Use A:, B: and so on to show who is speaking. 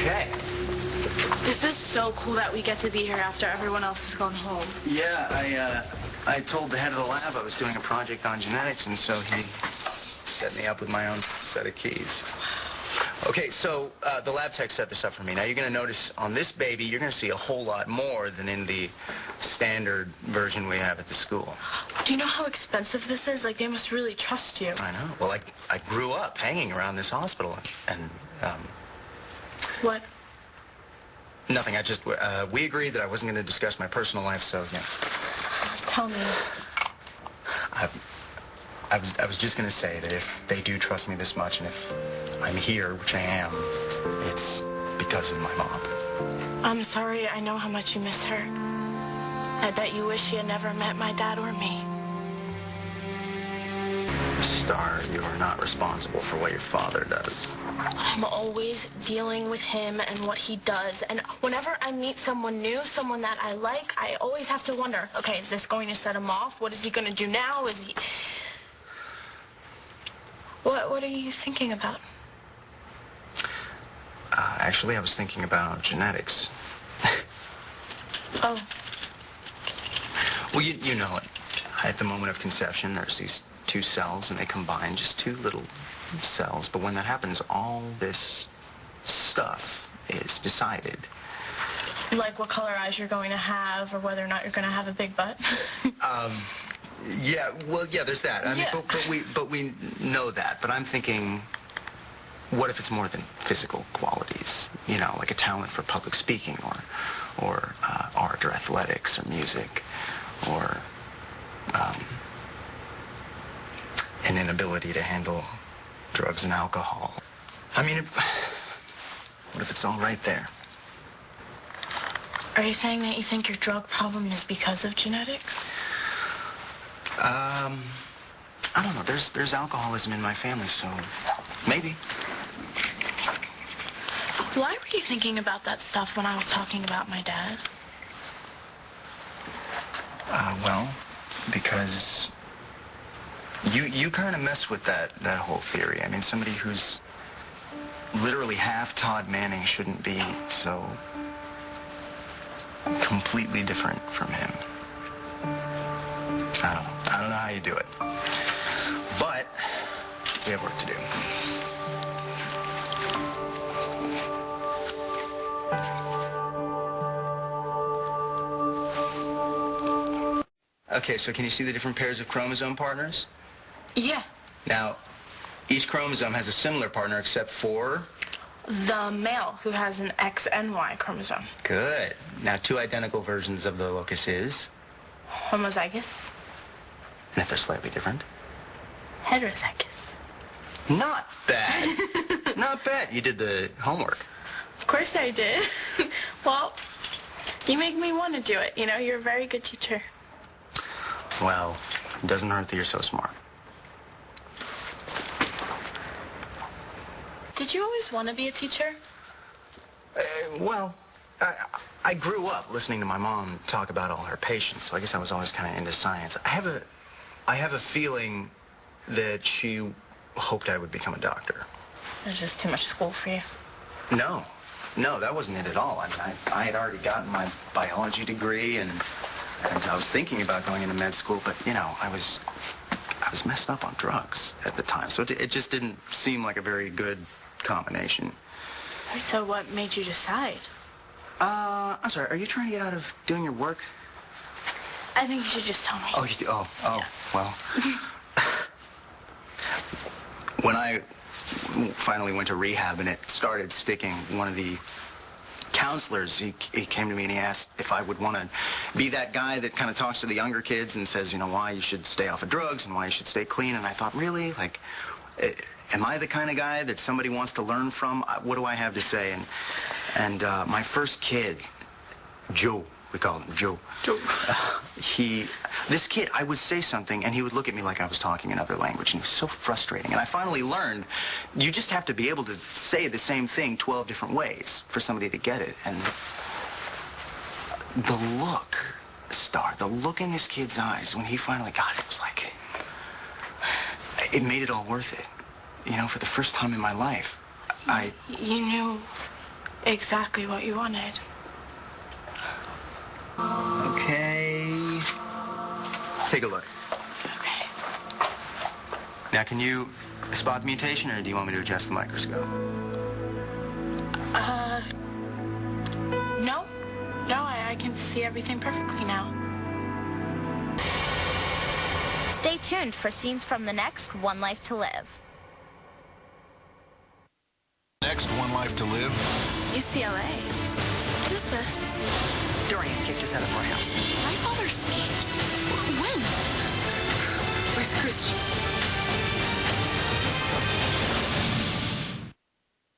A: Okay.
B: This is so cool that we get to be here after everyone else has gone home.
A: Yeah, I told the head of the lab I was doing a project on genetics, and so he set me up with my own set of keys. Okay, so the lab tech set this up for me. Now, you're going to notice on this baby, you're going to see a whole lot more than in the standard version we have at the school.
B: Do you know how expensive this is? Like, they must really trust you.
A: I know. Well, I grew up hanging around this hospital, and
B: What?
A: nothing. We agreed that I wasn't going to discuss my personal life, so, yeah.
B: Tell me.
A: I was just going to say that if they do trust me this much, and if I'm here, which I am, it's because of my mom.
B: I'm sorry. I know how much you miss her. I bet you wish you had never met my dad or me.
A: Starr, you are not responsible for what your father does.
B: I'm always dealing with him and what he does. And whenever I meet someone new, someone that I like, I always have to wonder, okay, is this going to set him off? What is he going to do now? Is he... What are you thinking about?
A: Actually, I was thinking about genetics.
B: Oh.
A: Well, you know it. At the moment of conception, there's these two cells, and they combine, just two little cells. But when that happens, all this stuff is decided.
B: Like what color eyes you're going to have, or whether or not you're going to have a big butt?
A: Yeah, well, yeah, there's that. I mean, but we know that. But I'm thinking, what if it's more than physical qualities? You know, like a talent for public speaking, or art, or athletics, or music, or an inability to handle drugs and alcohol. I mean, what if it's all right there?
B: Are you saying that you think your drug problem is because of genetics?
A: I don't know. There's alcoholism in my family, so maybe.
B: Why were you thinking about that stuff when I was talking about my dad?
A: Well, because you kind of mess with that whole theory. I mean, somebody who's literally half Todd Manning shouldn't be so completely different from him. I don't know how you do it. But we have work to do. Okay, so can you see the different pairs of chromosome partners?
B: Yeah.
A: Now, each chromosome has a similar partner except for...
B: The male, who has an X and Y chromosome.
A: Good. Now, two identical versions of the locus is...
B: Homozygous.
A: And if they're slightly different?
B: Heterozygous.
A: Not bad. Not bad. You did the homework.
B: Of course I did. Well, you make me want to do it. You know, you're a very good teacher.
A: Well, it doesn't hurt that you're so smart.
B: Did you always want to be a teacher?
A: Well, I grew up listening to my mom talk about all her patients, so I guess I was always kind of into science. I have a feeling that she hoped I would become a doctor.
B: There's just too much school for you.
A: No, that wasn't it at all. I mean, I had already gotten my biology degree, and I was thinking about going into med school, but, you know, I was messed up on drugs at the time, so it just didn't seem like a very good combination.
B: Right, so what made you decide?
A: I'm sorry, are you trying to get out of doing your work?
B: I think you should just tell me.
A: Oh, you do? Oh,
B: Yeah.
A: Well. When I finally went to rehab and it started sticking, one of the counselors, he came to me and he asked if I would want to be that guy that kind of talks to the younger kids and says, you know, why you should stay off of drugs and why you should stay clean. And I thought, really? Like, am I the kind of guy that somebody wants to learn from? What do I have to say? And my first kid, Joe, we called him Joe. This kid, I would say something, and he would look at me like I was talking another language, and he was so frustrating. And I finally learned, you just have to be able to say the same thing 12 different ways for somebody to get it. And the look, Starr, the look in this kid's eyes when he finally got it was like, it made it all worth it. You know, for the first time in my life,
B: You knew exactly what you wanted.
A: Okay. Take a look.
B: Okay.
A: Now, can you spot the mutation, or do you want me to adjust the microscope?
B: No. No, I can see everything perfectly now.
C: Stay tuned for scenes from the next One Life to Live.
D: Next, One Life to Live.
B: UCLA. What is this?
E: Dorian kicked us out of our house.
B: My father escaped. When?
E: Where's Christian?